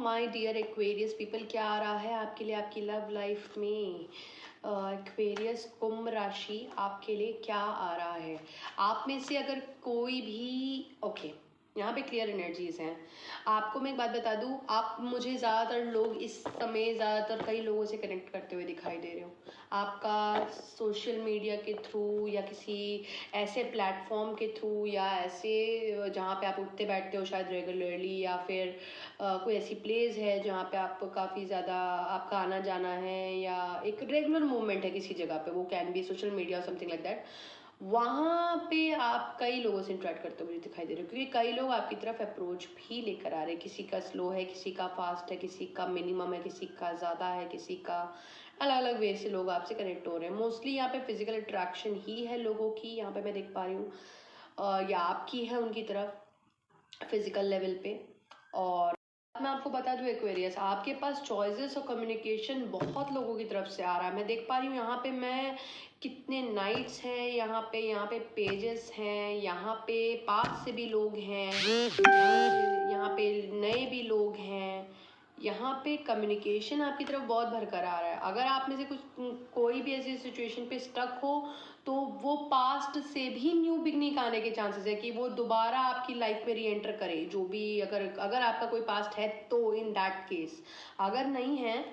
My dear Aquarius people, क्या आ रहा है आपके लिए आपकी लव लाइफ में? एक्वेरियस कुंभ राशि आपके लिए क्या आ रहा है? आप में से अगर कोई भी यहाँ पे क्लियर एनर्जीज हैं। आपको मैं एक बात बता दूं, आप मुझे ज़्यादातर लोग इस समय ज़्यादातर कई लोगों से कनेक्ट करते हुए दिखाई दे रहे हो। आपका सोशल मीडिया के थ्रू या किसी ऐसे प्लेटफॉर्म के थ्रू या ऐसे जहाँ पे आप उठते बैठते हो शायद रेगुलरली, या फिर कोई ऐसी प्लेस है जहाँ पे आप काफ़ी ज़्यादा आपका आना जाना है या एक रेगुलर मूवमेंट है किसी जगह पे, वो can be social media something like that. वहाँ पे आप कई लोगों से इंटरेक्ट करते हुए दिखाई दे रहे हो, क्योंकि कई लोग आपकी तरफ अप्रोच भी लेकर आ रहे हैं। किसी का स्लो है, किसी का फास्ट है, किसी का मिनिमम है, किसी का ज़्यादा है, किसी का अलग अलग वे से लोग आपसे कनेक्ट हो रहे हैं। मोस्टली यहाँ पे फिजिकल अट्रैक्शन ही है लोगों की, यहाँ पे मैं देख पा रही हूँ, या आपकी है उनकी तरफ फिजिकल लेवल पे। और मैं आपको बता दूं एक्वेरियस, आपके पास चॉइसेस और कम्युनिकेशन बहुत लोगों की तरफ से आ रहा है। मैं देख पा रही हूँ यहाँ पे मैं कितने नाइट्स हैं, यहाँ पे पेजेस हैं, यहाँ पे पास से भी लोग हैं, यहाँ पे नए भी लोग हैं। यहाँ पे कम्युनिकेशन आपकी तरफ बहुत भरकर आ रहा है। अगर आप में से कोई भी ऐसी सिचुएशन पे स्टक हो तो वो पास्ट से भी न्यू बिगनिंग आने के चांसेस है कि वो दोबारा आपकी लाइफ में री एंटर करे। जो भी अगर आपका कोई पास्ट है तो इन दैट केस, अगर नहीं है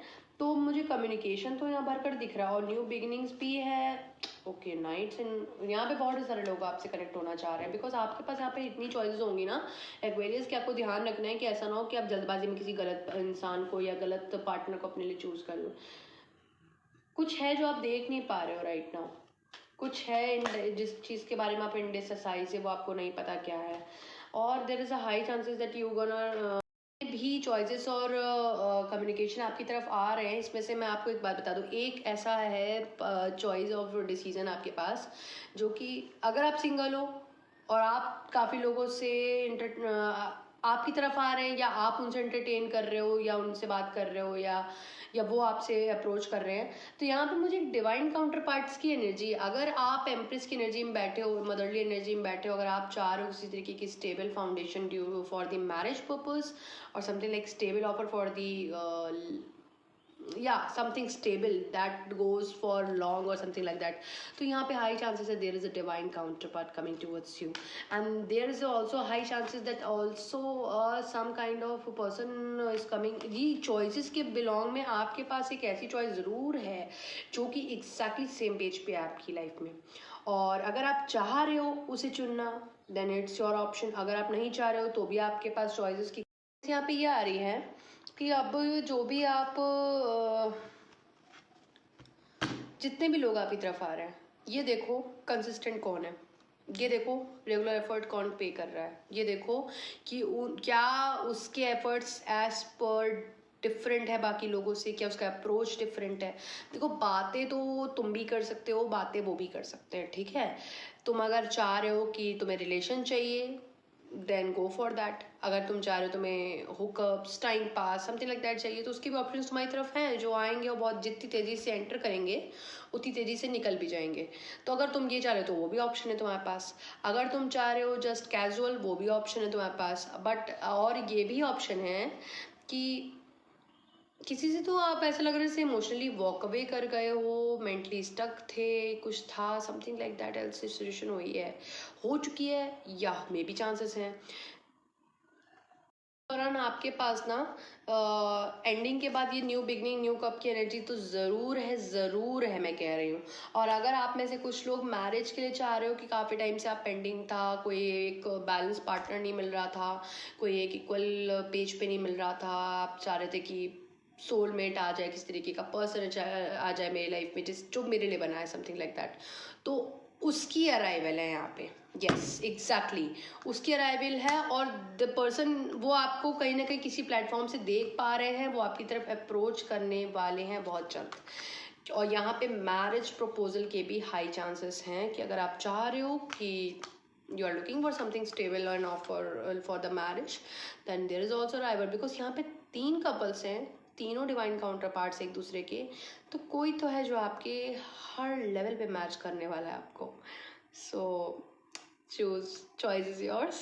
तो मुझे कम्युनिकेशन तो यहाँ भरकर दिख रहा है और न्यू बिगिनिंग्स भी है। ओके नाइट्स एंड यहाँ पे बहुत सारे लोग आपसे कनेक्ट होना चाह रहे हैं, बिकॉज आपके पास यहाँ पे इतनी चॉइसेस होंगी ना एक्वेरियस, कि आपको ध्यान रखना है कि ऐसा ना हो कि आप जल्दबाजी में किसी गलत इंसान को या गलत पार्टनर को अपने लिए चूज कर लो। कुछ है जो आप देख नहीं पा रहे हो राइट नाउ, कुछ है जिस चीज़ के बारे में आप इंडिसाइज है, वो आपको नहीं पता क्या है। और there is a high chances that you gonna भी चॉइसेस और कम्युनिकेशन आपकी तरफ आ रहे हैं। इसमें से मैं आपको एक बात बता दूं, एक ऐसा है चॉइस ऑफ डिसीजन आपके पास, जो कि अगर आप सिंगल हो और आप काफ़ी लोगों से आपकी तरफ आ रहे हैं, या आप उनसे एंटरटेन कर रहे हो या उनसे बात कर रहे हो, या वो आपसे अप्रोच कर रहे हैं, तो यहाँ पे मुझे एक डिवाइन काउंटर पार्ट्स की एनर्जी, अगर आप एम्प्रेस की एनर्जी में बैठे हो, मदरली एनर्जी में बैठे हो, अगर आप चाह रहे हो किसी तरीके की stable foundation due for the marriage purpose और something like stable offer for the something stable that goes for long or something like that, तो यहाँ पे high chances है there is a divine counterpart coming towards you, and there is also high chances that also some kind of person is coming। ये choices के belong में आपके पास एक ऐसी choice ज़रूर है जो कि exactly same page पे है आपकी life में, और अगर आप चाह रहे हो उसे चुनना then it's your option। अगर आप नहीं चाह रहे हो तो भी आपके पास choices की यहाँ पे ये आ रही है कि अब जो भी आप जितने भी लोग आपकी तरफ आ रहे हैं, ये देखो कंसिस्टेंट कौन है, ये देखो रेगुलर एफर्ट कौन पे कर रहा है, ये देखो कि क्या उसके एफर्ट्स एज पर डिफरेंट है बाकी लोगों से, क्या उसका अप्रोच डिफरेंट है। देखो बातें तो तुम भी कर सकते हो, बातें वो भी कर सकते हैं, ठीक है। तुम अगर चाह रहे हो कि तुम्हें रिलेशन चाहिए देन गो फॉर दैट। अगर तुम चाह रहे हो तुम्हें hookups time pass something like that चाहिए, तो उसके भी ऑप्शन तुम्हारी तरफ हैं जो आएंगे और बहुत जितनी तेज़ी से एंटर करेंगे उतनी तेज़ी से निकल भी जाएंगे। तो अगर तुम ये चाह रहे हो तो वो भी ऑप्शन है तुम्हारे पास। अगर तुम चाह रहे हो जस्ट कैजुअल, वो भी ऑप्शन है तुम्हारे पास। बट और ये भी ऑप्शन है कि किसी से तो आप ऐसा लग रहा है इमोशनली वॉक अवे कर गए हो, मेंटली स्टक थे, कुछ था something like that, else situation हुई है, हो चुकी है, या मे बी चांसेस हैं दौरान आपके पास ना एंडिंग के बाद ये न्यू बिगनिंग न्यू कप की एनर्जी तो ज़रूर है मैं कह रही हूँ। और अगर आप में से कुछ लोग मैरिज के लिए चाह रहे हो कि काफ़ी टाइम से आप पेंडिंग था, कोई एक बैलेंस पार्टनर नहीं मिल रहा था, कोई एक इक्वल पेज पे नहीं मिल रहा था, आप चाह रहे थे कि सोलमेट आ जाए, किस तरीके का पर्सन आ जाए मेरी लाइफ में जो मेरे लिए बना है समथिंग लाइक दैट, तो उसकी अराइवल है यहाँ पे। यस एग्जैक्टली उसकी अराइवल है, और द पर्सन वो आपको कहीं ना कहीं किसी प्लेटफॉर्म से देख पा रहे हैं, वो आपकी तरफ अप्रोच करने वाले हैं बहुत जल्द। और यहाँ पे मैरिज प्रपोजल के भी हाई चांसेस हैं कि अगर आप चाह रहे हो कि you are looking for something stable and for the marriage, then there is also rival, because यहाँ पे 3 कपल्स हैं, तीनों डिवाइन काउंटर पार्ट्स एक दूसरे के, तो कोई तो है जो आपके हर लेवल पे मैच करने वाला है आपको। सो चॉइस इज योर्स।